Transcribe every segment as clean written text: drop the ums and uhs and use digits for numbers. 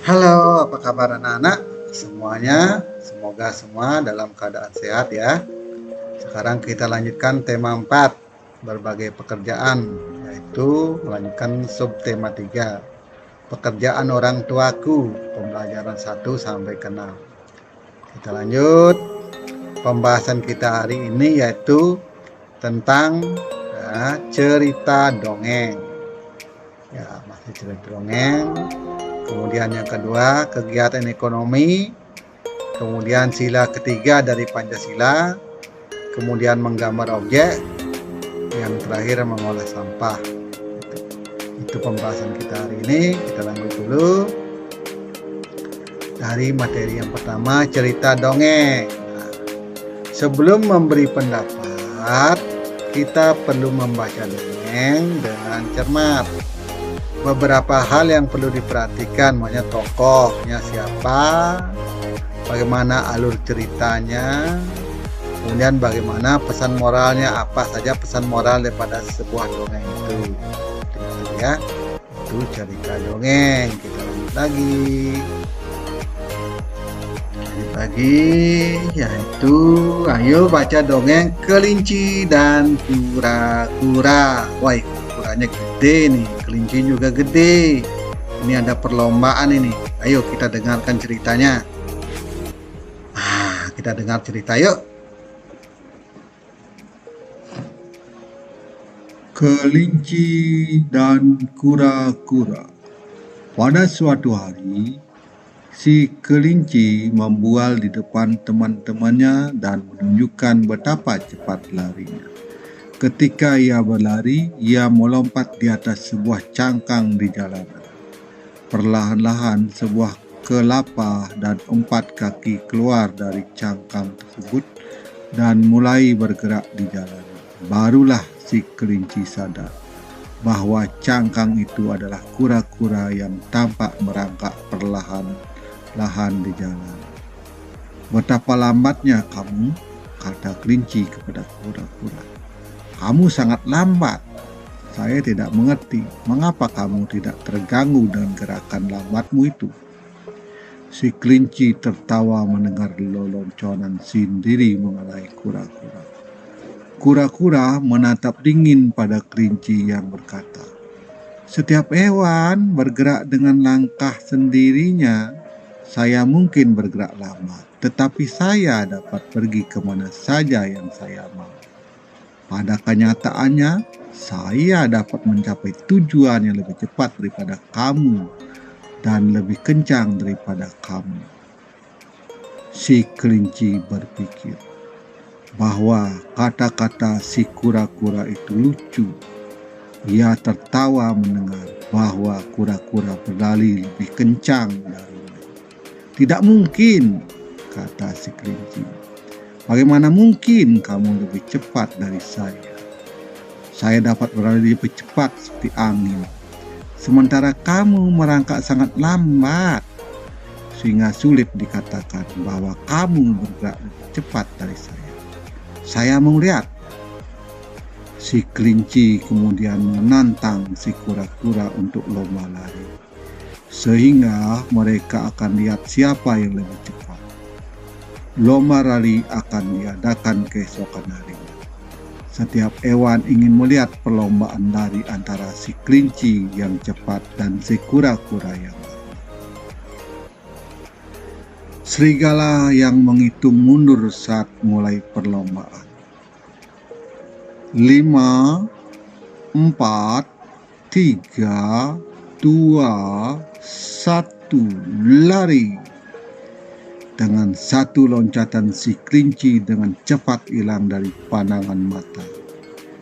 Halo, apa kabar anak-anak? Semuanya, semoga semua dalam keadaan sehat ya. Sekarang kita lanjutkan tema 4, berbagai pekerjaan, yaitu melanjutkan subtema 3, pekerjaan orang tuaku, pembelajaran 1 sampai ke 6. Kita lanjut, pembahasan kita hari ini yaitu tentang cerita dongeng. Ya, masih cerita dongeng. Kemudian yang kedua, kegiatan ekonomi. Kemudian sila ketiga dari Pancasila. Kemudian menggambar objek. Yang terakhir mengolah sampah. Itu pembahasan kita hari ini. Kita lanjut dulu. Dari materi yang pertama, cerita dongeng. Nah, sebelum memberi pendapat, kita perlu membaca dongeng dengan cermat. Beberapa hal yang perlu diperhatikan, makanya tokohnya siapa, bagaimana alur ceritanya, kemudian bagaimana pesan moralnya, apa saja pesan moral daripada sebuah dongeng itu ya. Itu cerita dongeng. Kita lanjut lagi yaitu ayo baca dongeng kelinci dan kura-kura. Wah, kuranya gede nih, kelinci juga gede. Ini ada perlombaan ini. Ayo kita dengarkan ceritanya. Kita dengar cerita yuk. Kelinci dan kura-kura. Pada suatu hari, si kelinci membual di depan teman-temannya dan menunjukkan betapa cepat larinya. Ketika ia berlari, ia melompat di atas sebuah cangkang di jalanan. Perlahan-lahan sebuah kelapa dan 4 kaki keluar dari cangkang tersebut dan mulai bergerak di jalanan. Barulah si kelinci sadar bahwa cangkang itu adalah kura-kura yang tampak merangkak perlahan-lahan di jalan. "Betapa lambatnya kamu," kata kelinci kepada kura-kura. "Kamu sangat lambat. Saya tidak mengerti mengapa kamu tidak terganggu dengan gerakan lambatmu itu." Si kelinci tertawa mendengar lelonconan sendiri mengenai kura-kura. Kura-kura menatap dingin pada kelinci yang berkata, "Setiap hewan bergerak dengan langkah sendirinya. Saya mungkin bergerak lambat, tetapi saya dapat pergi kemana saja yang saya mau. Pada kenyataannya, saya dapat mencapai tujuan yang lebih cepat daripada kamu dan lebih kencang daripada kamu." Si kelinci berpikir bahwa kata-kata si kura-kura itu lucu. Ia tertawa mendengar bahwa kura-kura berlari lebih kencang darinya. "Tidak mungkin," kata si kelinci. "Bagaimana mungkin kamu lebih cepat dari saya? Saya dapat berlari lebih cepat seperti angin, sementara kamu merangkak sangat lambat, sehingga sulit dikatakan bahwa kamu bergerak lebih cepat dari saya. Saya mau lihat." Si kelinci kemudian menantang si kura-kura untuk lomba lari, sehingga mereka akan lihat siapa yang lebih cepat. Lomba lari akan diadakan keesokan harinya. Setiap hewan ingin melihat perlombaan lari antara si kelinci yang cepat dan si kura-kura yang lambat. Serigala yang menghitung mundur saat mulai perlombaan. 5, 4, 3, 2, 1, lari. Dengan satu loncatan si kelinci dengan cepat hilang dari pandangan mata.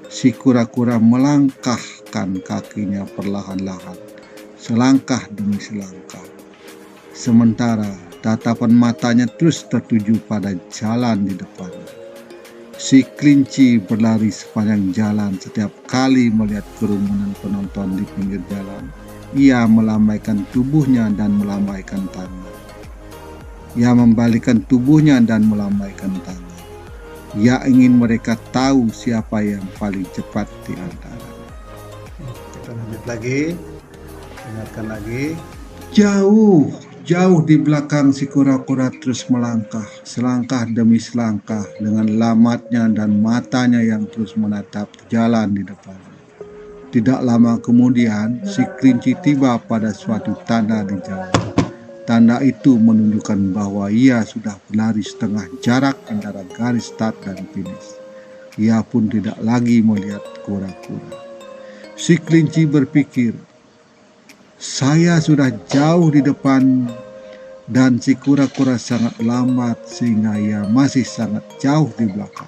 Si kura-kura melangkahkan kakinya perlahan-lahan, selangkah demi selangkah. Sementara tatapan matanya terus tertuju pada jalan di depannya. Si kelinci berlari sepanjang jalan. Setiap kali melihat kerumunan penonton di pinggir jalan, ia melambaikan tubuhnya dan melambaikan tangan. Ia membalikkan tubuhnya dan melambaikan tangan. Ia ingin mereka tahu siapa yang paling cepat di antara. Kita lanjut lagi, dengarkan lagi. Jauh Jauh di belakang si kura-kura terus melangkah, selangkah demi selangkah dengan lamatnya dan matanya yang terus menatap jalan di depannya. Tidak lama kemudian, si kelinci tiba pada suatu tanda di jalan. Tanda itu menunjukkan bahwa ia sudah berlari setengah jarak antara garis start dan finish. Ia pun tidak lagi melihat kura-kura. Si kelinci berpikir, saya sudah jauh di depan dan si kura-kura sangat lambat sehingga ia masih sangat jauh di belakang.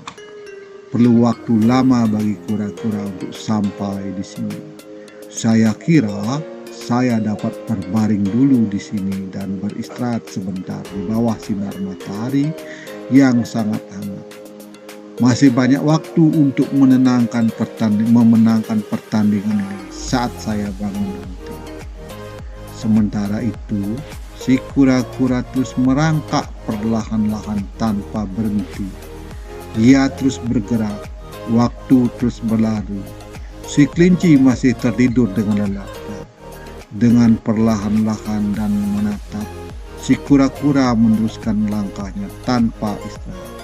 Perlu waktu lama bagi kura-kura untuk sampai di sini. Saya kira saya dapat berbaring dulu di sini dan beristirahat sebentar di bawah sinar matahari yang sangat hangat. Masih banyak waktu untuk memenangkan pertandingan ini saat saya bangun nanti. Sementara itu, si kura-kura terus merangkak perlahan-lahan tanpa berhenti. Ia terus bergerak, waktu terus berlalu. Si kelinci masih tertidur dengan lelapnya. Dengan perlahan-lahan dan menatap, si kura-kura meneruskan langkahnya tanpa istirahat.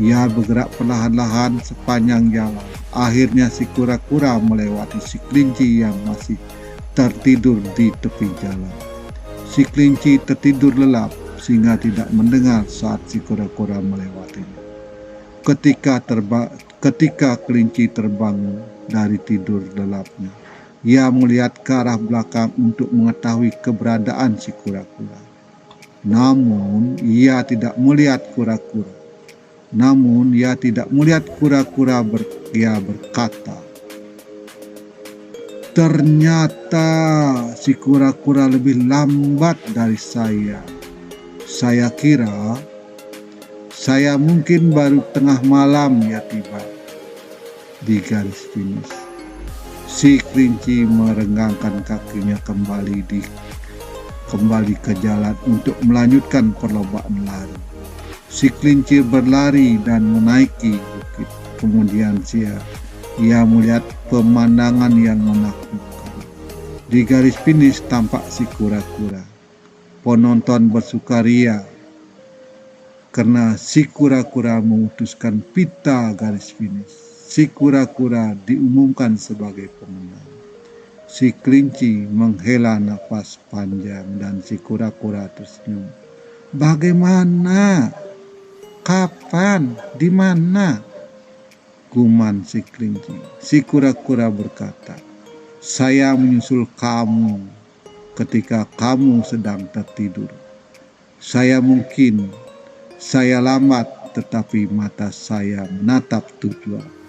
Ia bergerak perlahan-lahan sepanjang jalan. Akhirnya si kura-kura melewati si kelinci yang masih tertidur di tepi jalan. Si kelinci tertidur lelap sehingga tidak mendengar saat si kura-kura melewatinya. Ketika kelinci terbangun dari tidur lelapnya, ia melihat ke arah belakang untuk mengetahui keberadaan si kura-kura. Namun ia tidak melihat kura-kura. Ia berkata, ternyata si kura-kura lebih lambat dari saya. Saya kira saya mungkin baru tengah malam ya tiba di garis finish. Si kelinci merenggangkan kakinya kembali ke jalan untuk melanjutkan perlombaan lari. Si kelinci berlari dan menaiki bukit. Kemudian ia melihat pemandangan yang menakjubkan. Di garis finish tampak si kura-kura. Penonton bersukaria karena si kura-kura memutuskan pita garis finish. Si kura-kura diumumkan sebagai pemenang. Si kelinci menghela nafas panjang dan si kura-kura tersenyum. Bagaimana? Kapan? Di mana? Guman si kelinci. Si kura-kura berkata, saya menyusul kamu ketika kamu sedang tertidur. Saya lambat tetapi mata saya menatap tujuan.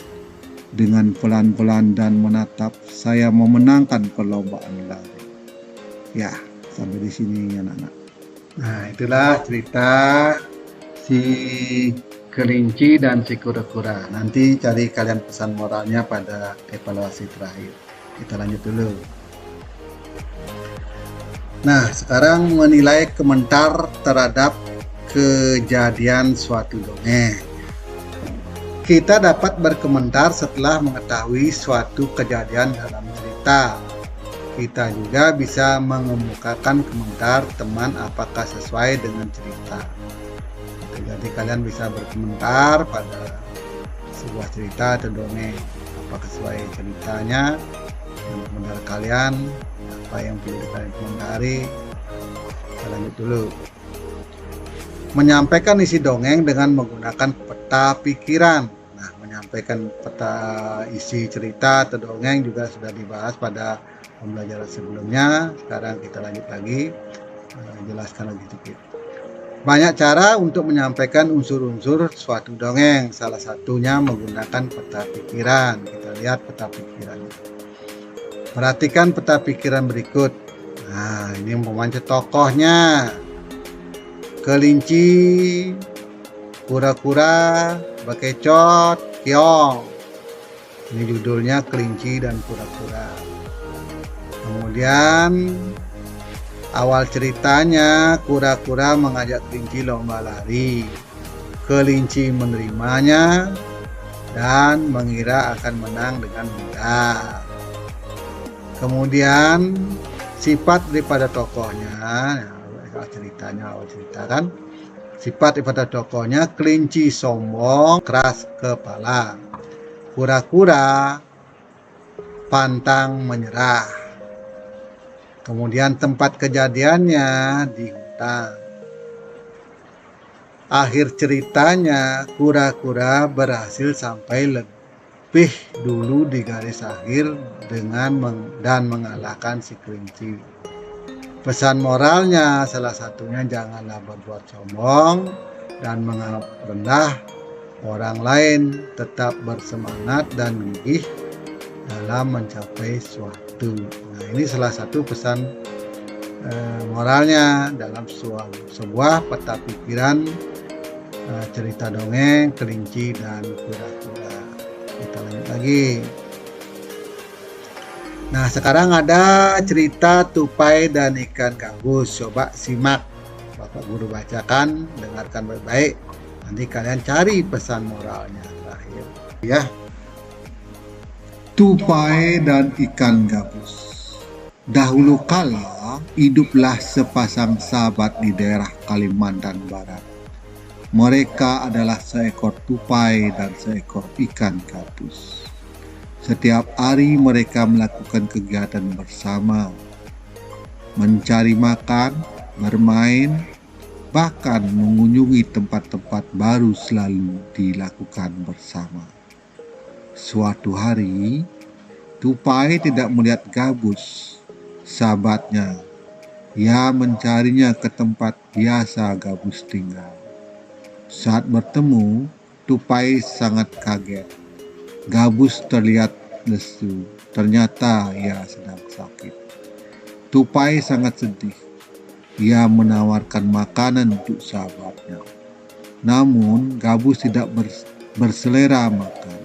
Dengan pelan-pelan dan menatap, saya memenangkan perlombaan lari. Ya, sampai di sini anak-anak. Nah, itulah cerita si kelinci dan si kura-kura. Nanti cari kalian pesan moralnya pada evaluasi terakhir. Kita lanjut dulu. Nah, sekarang menilai komentar terhadap kejadian suatu dongeng. Kita dapat berkomentar setelah mengetahui suatu kejadian dalam cerita. Kita juga bisa mengemukakan komentar teman apakah sesuai dengan cerita. Jadi kalian bisa berkomentar pada sebuah cerita atau dongeng apakah sesuai ceritanya dan komentar kalian apa yang perlu kalian komentari. Kita lanjut dulu. Menyampaikan isi dongeng dengan menggunakan peta pikiran. Nah, menyampaikan peta isi cerita atau dongeng juga sudah dibahas pada pembelajaran sebelumnya. Sekarang kita lanjut lagi, jelaskan lagi sedikit. Banyak cara untuk menyampaikan unsur-unsur suatu dongeng. Salah satunya menggunakan peta pikiran. Kita lihat peta pikiran. Perhatikan peta pikiran berikut. Nah, ini umpamanya tokohnya. Kelinci, kura-kura, bekecot, keong. Ini judulnya kelinci dan kura-kura. Kemudian awal ceritanya, kura-kura mengajak kelinci lomba lari. Kelinci menerimanya dan mengira akan menang dengan mudah. Kemudian sifat daripada tokohnya, awal cerita kan. Sifat daripada tokohnya, kelinci sombong, keras kepala. Kura-kura pantang menyerah. Kemudian tempat kejadiannya di hutan. Akhir ceritanya, kura-kura berhasil sampai lebih dulu di garis akhir dan mengalahkan si kelinci. Pesan moralnya salah satunya, janganlah berbuat sombong dan menganggap rendah orang lain, tetap bersemangat dan gigih dalam mencapai suatu. Nah, ini salah satu pesan moralnya dalam sebuah peta pikiran cerita dongeng kelinci dan kura-kura. Kita lanjut lagi. Nah, sekarang ada cerita tupai dan ikan gabus. Coba simak, Bapak Guru bacakan, dengarkan baik-baik. Nanti kalian cari pesan moralnya terakhir. Ya. Tupai dan ikan gabus. Dahulu kala, hiduplah sepasang sahabat di daerah Kalimantan Barat. Mereka adalah seekor tupai dan seekor ikan gabus. Setiap hari mereka melakukan kegiatan bersama, mencari makan, bermain, bahkan mengunjungi tempat-tempat baru selalu dilakukan bersama. Suatu hari, tupai tidak melihat gabus, sahabatnya. Ia mencarinya ke tempat biasa gabus tinggal. Saat bertemu, tupai sangat kaget. Gabus terlihat lesu, ternyata ia sedang sakit. Tupai sangat sedih. Ia menawarkan makanan untuk sahabatnya. Namun, gabus tidak berselera makan.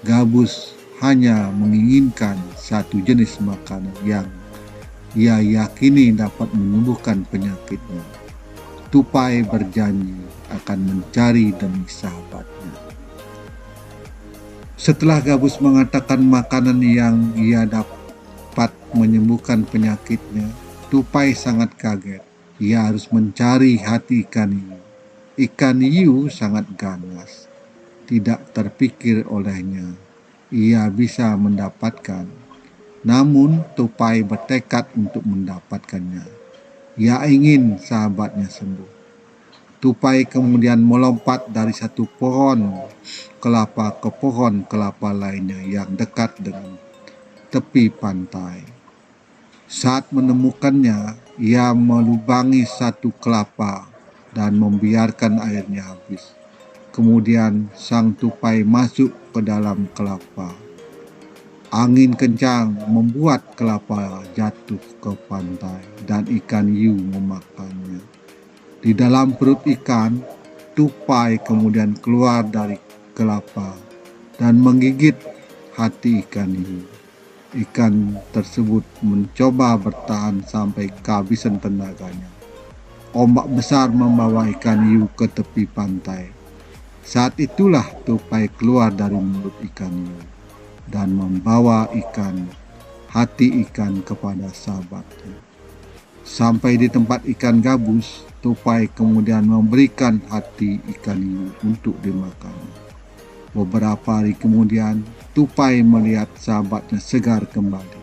Gabus hanya menginginkan satu jenis makanan yang ia yakini dapat menyembuhkan penyakitnya. Tupai berjanji akan mencari demi sahabatnya. Setelah gabus mengatakan makanan yang ia dapat menyembuhkan penyakitnya, tupai sangat kaget. Ia harus mencari hati ikan hiu. Ikan hiu sangat ganas. Tidak terpikir olehnya ia bisa mendapatkan. Namun tupai bertekad untuk mendapatkannya. Ia ingin sahabatnya sembuh. Tupai kemudian melompat dari satu pohon kelapa ke pohon kelapa lainnya yang dekat dengan tepi pantai. Saat menemukannya, ia melubangi satu kelapa dan membiarkan airnya habis. Kemudian sang tupai masuk ke dalam kelapa. Angin kencang membuat kelapa jatuh ke pantai dan ikan hiu memakannya. Di dalam perut ikan, tupai kemudian keluar dari kelapa dan menggigit hati ikan hiu. Ikan tersebut mencoba bertahan sampai kehabisan tenaganya. Ombak besar membawa ikan hiu ke tepi pantai. Saat itulah tupai keluar dari mulut ikan hiu dan membawa hati ikan kepada sahabatnya. Sampai di tempat ikan gabus, tupai kemudian memberikan hati ikan hiu untuk dimakan. Beberapa hari kemudian, tupai melihat sahabatnya segar kembali.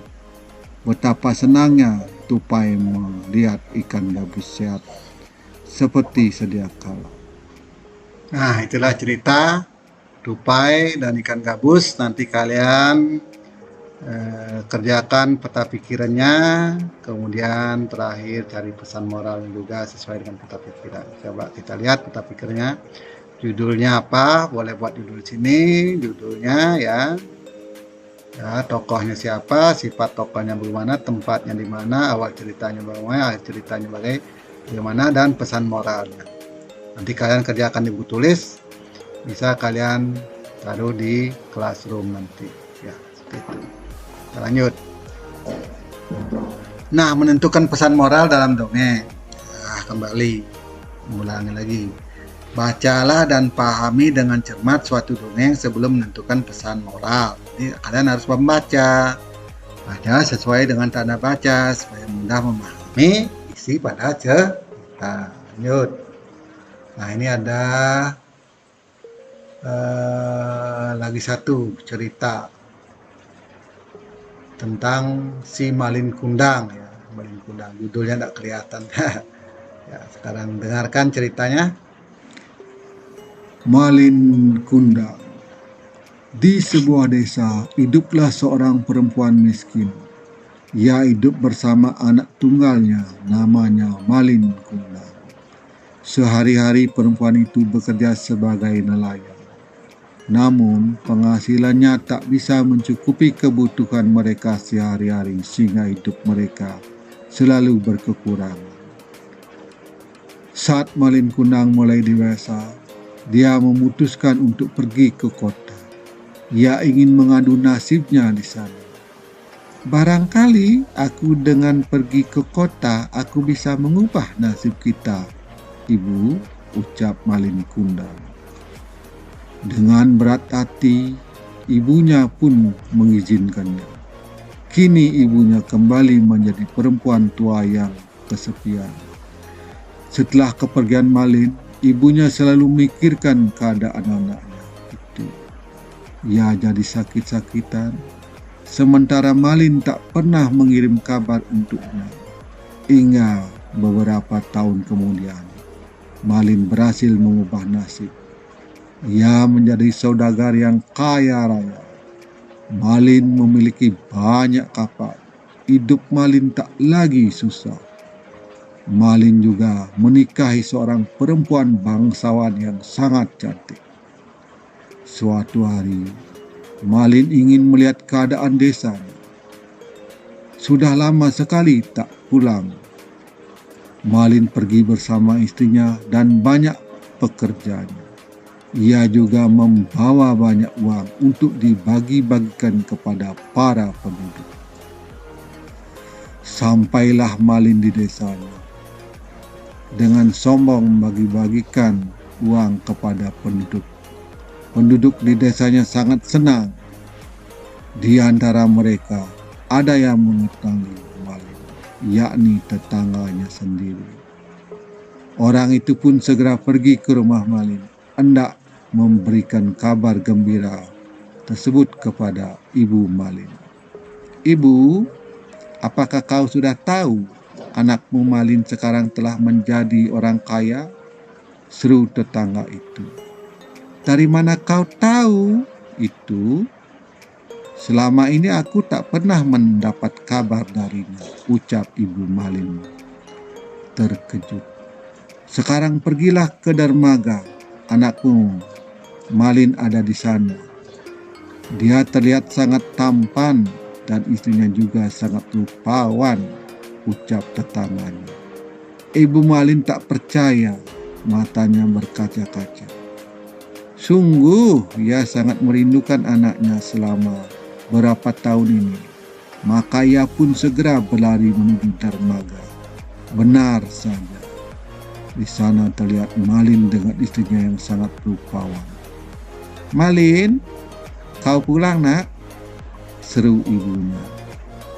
Betapa senangnya tupai melihat ikan gabus sehat seperti sedia kala. Nah, itulah cerita tupai dan ikan gabus. Nanti kalian kerjakan peta pikirannya, kemudian terakhir cari pesan moral juga sesuai dengan peta pikiran. Coba kita lihat peta pikirnya, judulnya apa, boleh buat judul sini, judulnya ya, tokohnya siapa, sifat tokohnya bagaimana, tempatnya di mana, awal ceritanya bagaimana, akhir ceritanya bagaimana, dan pesan moralnya. Nanti kalian kerjakan di buku tulis, bisa kalian taruh di classroom nanti ya, seperti itu. Kita lanjut. Nah, menentukan pesan moral dalam dongeng. Kembali mengulangi lagi. Bacalah dan pahami dengan cermat suatu dongeng sebelum menentukan pesan moral. Jadi kalian harus membaca. Baca sesuai dengan tanda baca supaya mudah memahami isi pada cerita. Lanjut. Nah, ini ada lagi satu cerita tentang si Malin Kundang ya. Malin Kundang, judulnya tidak kelihatan. Ya, sekarang dengarkan ceritanya. Malin Kundang. Di sebuah desa, hiduplah seorang perempuan miskin. Ia hidup bersama anak tunggalnya, namanya Malin Kundang. Sehari-hari perempuan itu bekerja sebagai nelayan. Namun, penghasilannya tak bisa mencukupi kebutuhan mereka sehari-hari sehingga hidup mereka selalu berkekurangan. Saat Malin Kundang mulai dewasa, dia memutuskan untuk pergi ke kota. Ia ingin mengadu nasibnya di sana. Barangkali aku dengan pergi ke kota, aku bisa mengubah nasib kita, Ibu, ucap Malin Kundang. Dengan berat hati, ibunya pun mengizinkannya. Kini ibunya kembali menjadi perempuan tua yang kesepian. Setelah kepergian Malin, ibunya selalu memikirkan keadaan anaknya itu. Ia jadi sakit-sakitan, sementara Malin tak pernah mengirim kabar untuknya. Hingga beberapa tahun kemudian, Malin berhasil mengubah nasib. Ia menjadi saudagar yang kaya raya. Malin memiliki banyak kapal. Hidup Malin tak lagi susah. Malin juga menikahi seorang perempuan bangsawan yang sangat cantik. Suatu hari, Malin ingin melihat keadaan desanya. Sudah lama sekali tak pulang. Malin pergi bersama istrinya dan banyak pekerjaannya. Ia juga membawa banyak uang untuk dibagi-bagikan kepada para penduduk. Sampailah Malin di desanya. Dengan sombong membagi-bagikan uang kepada penduduk. Penduduk di desanya sangat senang. Di antara mereka ada yang mengetahui Malin, yakni tetangganya sendiri. Orang itu pun segera pergi ke rumah Malin, hendak memberikan kabar gembira tersebut kepada Ibu Malin. Ibu, apakah kau sudah tahu anakmu Malin sekarang telah menjadi orang kaya? Seru tetangga itu. Dari mana kau tahu itu? Selama ini aku tak pernah mendapat kabar darinya, ucap Ibu Malin terkejut. Sekarang pergilah ke dermaga, anakmu Malin ada di sana. Dia terlihat sangat tampan dan istrinya juga sangat rupawan, ucap tetangganya. Ibu Malin tak percaya, matanya berkaca-kaca. Sungguh ia sangat merindukan anaknya selama berapa tahun ini. Maka ia pun segera berlari menuju dermaga. Benar saja, di sana terlihat Malin dengan istrinya yang sangat rupawan. Malin, kau pulang nak? Seru ibunya.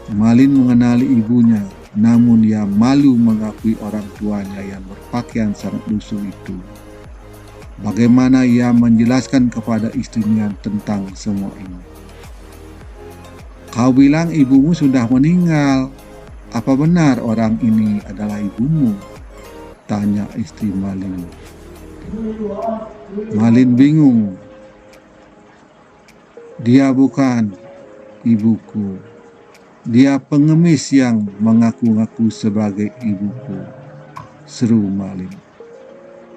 Malin mengenali ibunya, namun ia malu mengakui orang tuanya yang berpakaian sangat lusuh itu. Bagaimana ia menjelaskan kepada istrinya tentang semua ini? Kau bilang ibumu sudah meninggal. Apa benar orang ini adalah ibumu? Tanya istri Malin. Malin bingung. Dia bukan ibuku. Dia pengemis yang mengaku-ngaku sebagai ibuku, seru Malin.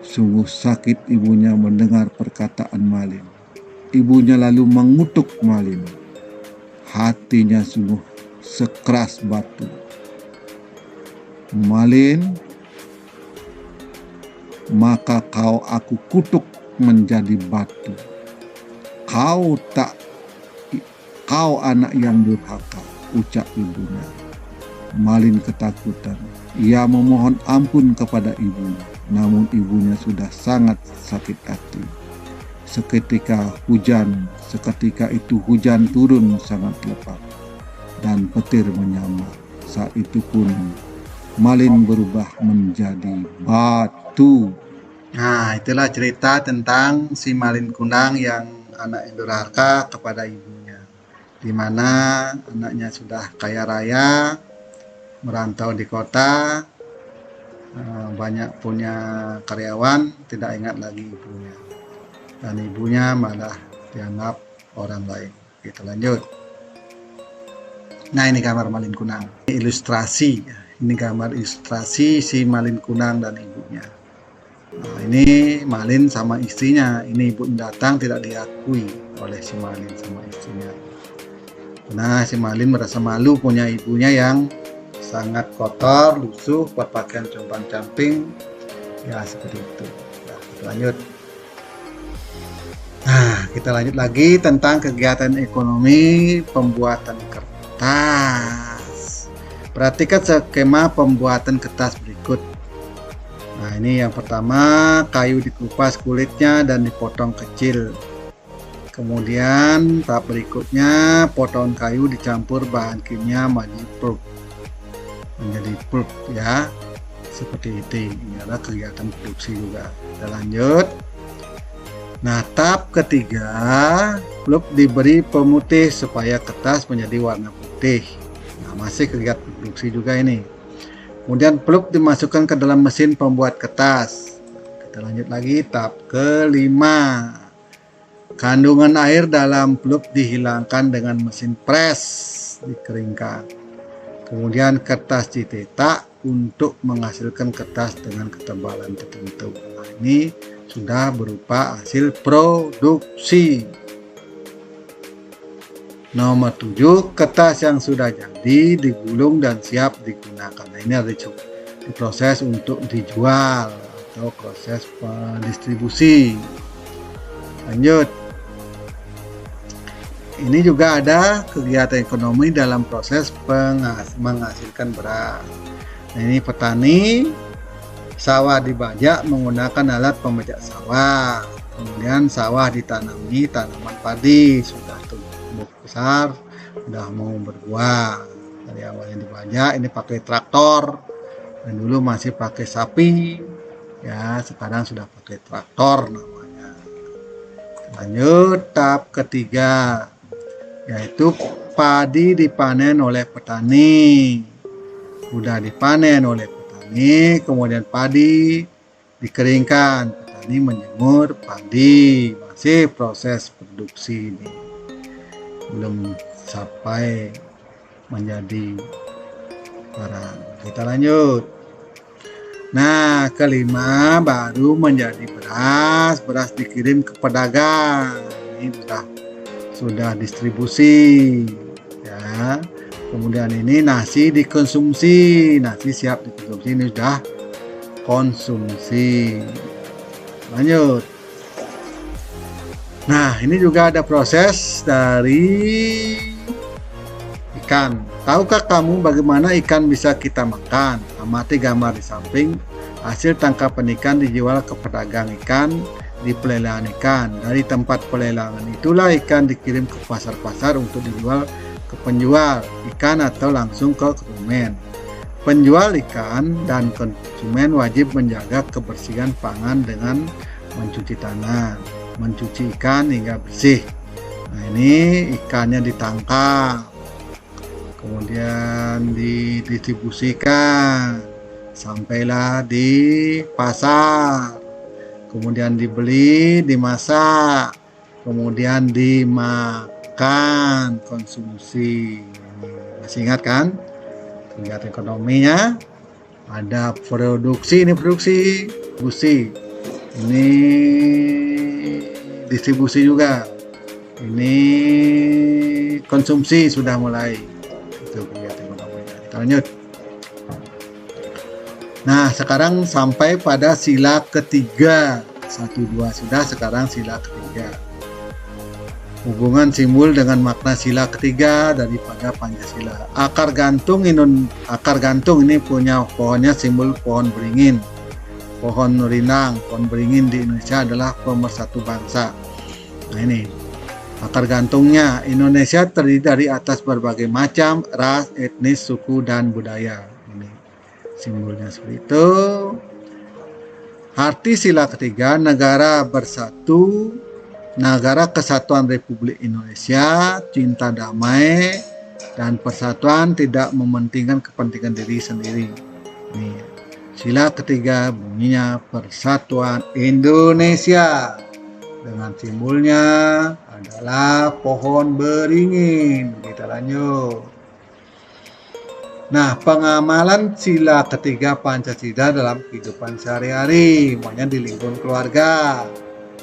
Sungguh sakit ibunya mendengar perkataan Malin. Ibunya lalu mengutuk Malin. Hatinya sungguh sekeras batu. Malin, maka kau aku kutuk menjadi batu. Kau anak yang durhaka, ucap ibunya. Malin ketakutan. Ia memohon ampun kepada ibunya, namun ibunya sudah sangat sakit hati. Seketika itu hujan turun sangat lebat dan petir menyambar. Saat itu pun Malin berubah menjadi batu. Nah, itulah cerita tentang si Malin Kundang yang anak durhaka kepada ibunya, di mana anaknya sudah kaya raya, merantau di kota, banyak punya karyawan, tidak ingat lagi ibunya. Dan ibunya malah dianggap orang lain. Kita lanjut. Nah, ini gambar Malin Kundang. Ilustrasi. Ini gambar ilustrasi si Malin Kundang dan ibunya. Nah, ini Malin sama istrinya. Ini ibu datang tidak diakui oleh si Malin sama istrinya. Nah, si Malin merasa malu punya ibunya yang sangat kotor, lusuh, berpakaian compang-camping. Ya, seperti itu. Nah, kita lanjut. Nah, kita lanjut lagi tentang kegiatan ekonomi pembuatan kertas. Perhatikan skema pembuatan kertas berikut. Nah, ini yang pertama, kayu dikupas kulitnya dan dipotong kecil. Kemudian tahap berikutnya, potongan kayu dicampur bahan kimia menjadi pulp ya. Seperti itu. Ini adalah kegiatan produksi juga. Kita lanjut. Nah, tahap ketiga, pulp diberi pemutih supaya kertas menjadi warna putih. Nah, masih kegiatan produksi juga ini. Kemudian pulp dimasukkan ke dalam mesin pembuat kertas. Kita lanjut lagi, tahap kelima. Kandungan air dalam pulp dihilangkan dengan mesin press, dikeringkan. Kemudian kertas dicetak untuk menghasilkan kertas dengan ketebalan tertentu. Nah, ini sudah berupa hasil produksi. Nomor 7, kertas yang sudah jadi digulung dan siap digunakan. Nah, ini harus diproses untuk dijual atau proses pendistribusi. Lanjut. Ini juga ada kegiatan ekonomi dalam proses menghasilkan beras. Nah, ini petani, sawah dibajak menggunakan alat pembajak sawah. Kemudian sawah ditanami tanaman padi, sudah tumbuh besar, sudah mau berbuah. Dari awalnya dibajak, ini pakai traktor. Dan dulu masih pakai sapi, ya sekarang sudah pakai traktor namanya. Lanjut tahap ketiga, yaitu padi dipanen oleh petani. Sudah dipanen oleh petani, kemudian padi dikeringkan, petani menjemur padi. Masih proses produksi ini, belum sampai menjadi barang. Kita lanjut. Nah, kelima baru menjadi beras. Beras dikirim ke pedagang. Ini sudah distribusi ya. Kemudian ini nasi dikonsumsi, nasi siap dikonsumsi, ini sudah konsumsi. Lanjut. Nah, ini juga ada proses dari ikan. Tahukah kamu bagaimana ikan bisa kita makan? Amati gambar di samping. Hasil tangkapan ikan dijual ke pedagang ikan di pelelangan ikan. Dari tempat pelelangan itulah ikan dikirim ke pasar-pasar untuk dijual ke penjual ikan atau langsung ke konsumen. Penjual ikan dan konsumen wajib menjaga kebersihan pangan dengan mencuci tangan, mencuci ikan hingga bersih. Nah, ini ikannya ditangkap, kemudian didistribusikan, sampailah di pasar. Kemudian dibeli, dimasak, kemudian dimakan, konsumsi. Masih ingat kan? Kegiatan ekonominya ada produksi, ini produksi, distribusi. Ini distribusi juga. Ini konsumsi sudah mulai. Itu kegiatan ekonominya. Kita lanjut. Nah, sekarang sampai pada sila ketiga. 1, 2 sudah, sekarang sila ketiga. Hubungan simbol dengan makna sila ketiga daripada Pancasila. Akar gantung ini punya pohonnya simbol pohon beringin. Pohon rindang, pohon beringin di Indonesia adalah pemersatu bangsa. Nah, ini akar gantungnya. Indonesia terdiri dari atas berbagai macam ras, etnis, suku, dan budaya. Simbolnya seperti itu. Arti sila ketiga, negara bersatu, negara kesatuan Republik Indonesia, cinta damai, dan persatuan tidak mementingkan kepentingan diri sendiri. Nih, sila ketiga bunyinya Persatuan Indonesia. Dengan simbolnya adalah pohon beringin. Kita lanjut. Nah, pengamalan sila ketiga Pancasila dalam kehidupan sehari-hari, makanya di lingkungan keluarga,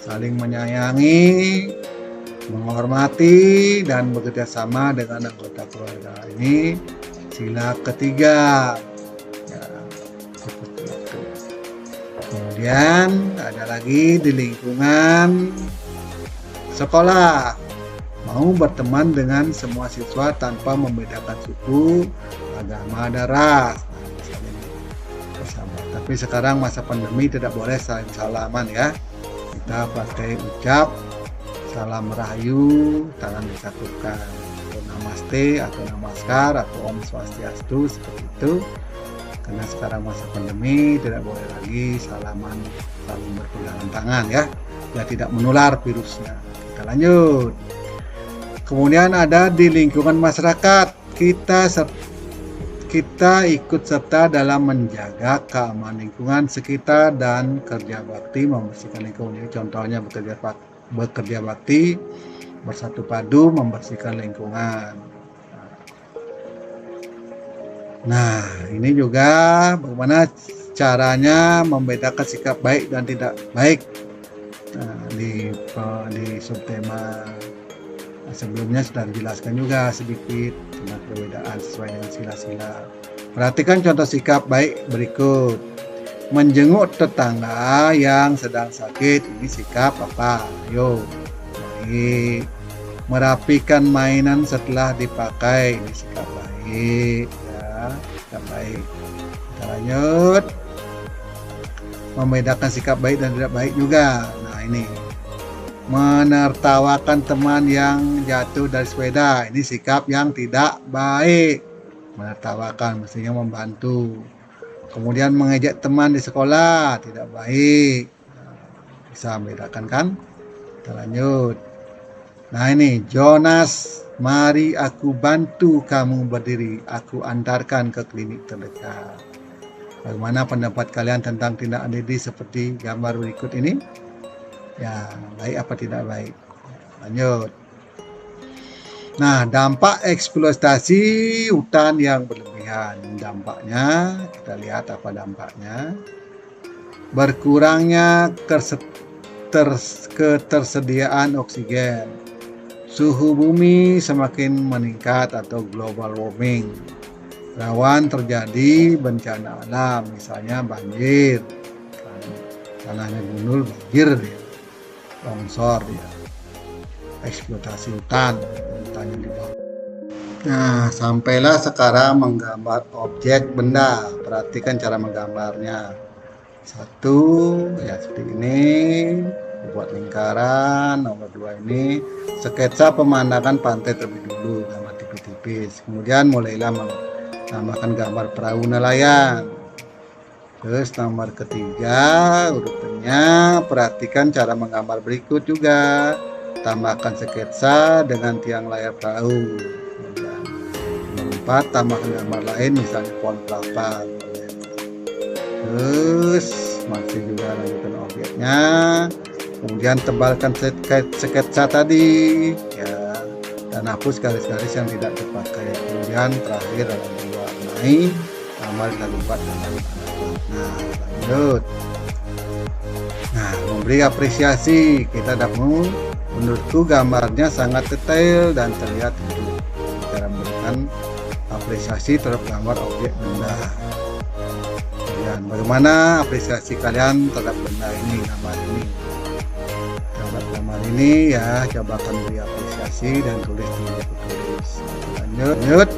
saling menyayangi, menghormati, dan bekerja sama dengan anggota keluarga. Ini sila ketiga. Ya, seperti itu. Kemudian ada lagi di lingkungan sekolah, mau berteman dengan semua siswa tanpa membedakan suku, agama, dan ras. Tapi sekarang masa pandemi tidak boleh saling salaman ya. Kita pakai ucap salam rahayu, tangan disatukan, atau namaste, atau namaskar, atau om swastiastu, seperti itu. Karena sekarang masa pandemi tidak boleh lagi salaman, saling berpegangan tangan ya, biar tidak menular virusnya. Kita lanjut. Kemudian ada di lingkungan masyarakat, kita ikut serta dalam menjaga keamanan lingkungan sekitar dan kerja bakti membersihkan lingkungan. Ini contohnya bekerja bakti, bersatu padu membersihkan lingkungan. Nah, ini juga bagaimana caranya membedakan sikap baik dan tidak baik. Nah, di subtema sebelumnya sudah dijelaskan juga sedikit tentang perbedaan sesuai dengan sila-sila. Perhatikan contoh sikap baik berikut. Menjenguk tetangga yang sedang sakit, ini sikap apa? Ayo, baik. Merapikan mainan setelah dipakai, ini sikap baik. Ya, sikap baik. Kita lanjut. Membedakan sikap baik dan tidak baik juga. Nah, ini menertawakan teman yang jatuh dari sepeda, ini sikap yang tidak baik. Menertawakan mestinya membantu. Kemudian mengejek teman di sekolah, tidak baik. Bisa membedakan kan? Kita lanjut. Nah, ini Jonas, mari aku bantu kamu berdiri, aku antarkan ke klinik terdekat. Bagaimana pendapat kalian tentang tindakan Didi seperti gambar berikut ini? Ya, baik apa tidak baik? Lanjut. Nah, dampak eksploitasi hutan yang berlebihan. Dampaknya, kita lihat apa dampaknya. Berkurangnya ketersediaan oksigen. Suhu bumi semakin meningkat atau global warming. Rawan terjadi bencana alam, misalnya banjir. Tanahnya gundul, banjir dia. Longsor dia, eksploitasi hutannya di bawah. Nah, sampailah sekarang menggambar objek benda. Perhatikan cara menggambarnya. Satu, ya seperti ini, buat lingkaran. Nomor 2 ini sketsa pemandangan pantai terlebih dulu, gambar tipis-tipis. Kemudian mulailah menambahkan gambar perahu nelayan. Terus nomor ketiga urutannya, perhatikan cara menggambar berikut juga. Tambahkan sketsa dengan tiang layar perahu. Kemudian nomor 4, tambahkan gambar lain misalnya pohon kelapa. Terus masih juga lanjutkan objeknya. Kemudian tebalkan sketsa tadi ya, dan hapus garis-garis yang tidak terpakai. Kemudian terakhir dalam diwarnai, gambar dibuat dengan nah, lanjut. Nah, memberi apresiasi. Kita dapat, menurutku gambarnya sangat detail dan terlihat hidup. Cara memberikan apresiasi terhadap gambar objek benda. Dan bagaimana apresiasi kalian terhadap benda ini, gambar ini? Terhadap gambar ini ya, coba akan beri apresiasi dan tulis. Lanjut.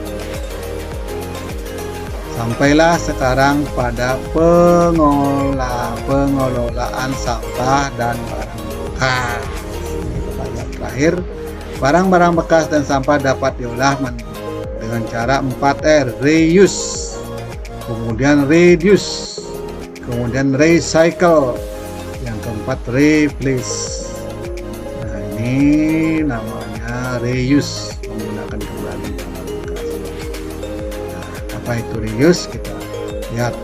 Sampailah sekarang pada pengelolaan sampah dan barang bekas. Ini pertanyaan terakhir. Barang-barang bekas dan sampah dapat diolah dengan cara 4R, reuse. kemudian reduce, kemudian recycle, yang keempat replace. Nah, ini namanya reuse, menggunakan kembali barang bekas. Nah, apa itu reuse? Kita lihat.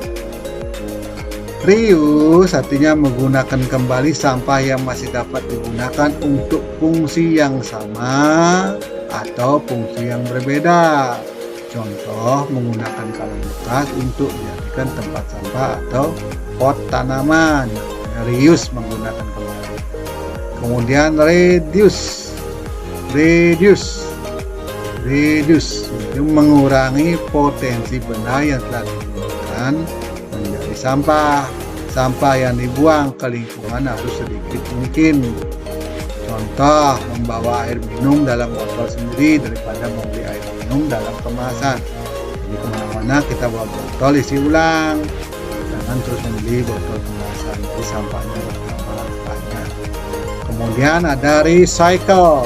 Reuse artinya menggunakan kembali sampah yang masih dapat digunakan untuk fungsi yang sama atau fungsi yang berbeda. Contoh, menggunakan kaleng bekas untuk dijadikan tempat sampah atau pot tanaman. Reuse, menggunakan kembali. Kemudian reduce itu mengurangi potensi benda yang telah digunakan menjadi sampah. Sampah yang dibuang ke lingkungan harus sedikit mungkin. Contoh, membawa air minum dalam botol sendiri daripada membeli air minum dalam kemasan. Jadi kemana-mana kita bawa botol isi ulang, jangan terus membeli botol kemasan, jadi sampahnya bertambah banyak. Kemudian ada recycle,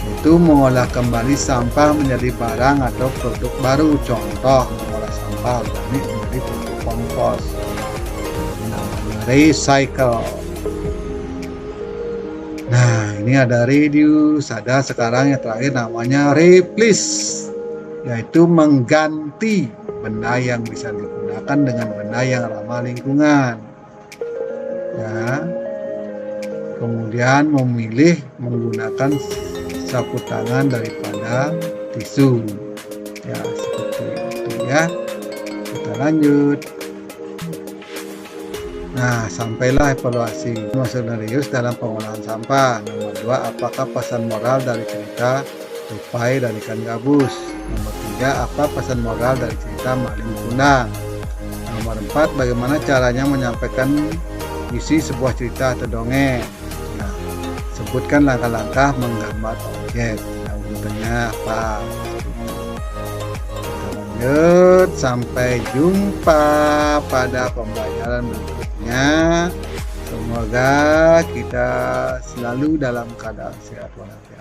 itu mengolah kembali sampah menjadi barang atau produk baru. Contoh, mengolah sampah organik menjadi pupuk kompos, namanya recycle. Nah, ini ada reduce, ada sekarang yang terakhir namanya replace, yaitu mengganti benda yang bisa digunakan dengan benda yang ramah lingkungan. Ya. Kemudian memilih menggunakan sapu tangan daripada tisu. Ya, seperti itu ya. Kita lanjut. Nah, sampailah evaluasi maksud reuse dalam pengolahan sampah. Nomor 2, apakah pesan moral dari cerita tupai dan ikan gabus? Nomor 3, apa pesan moral dari cerita maling kundang? Nomor 4, bagaimana caranya menyampaikan isi sebuah cerita atau dongeng? Nah, sebutkan langkah-langkah menggambar objek. Nah, urutannya apa? Kita lanjut, sampai jumpa pada pembelajaran berikutnya. Semoga kita selalu dalam keadaan sehat walafiat.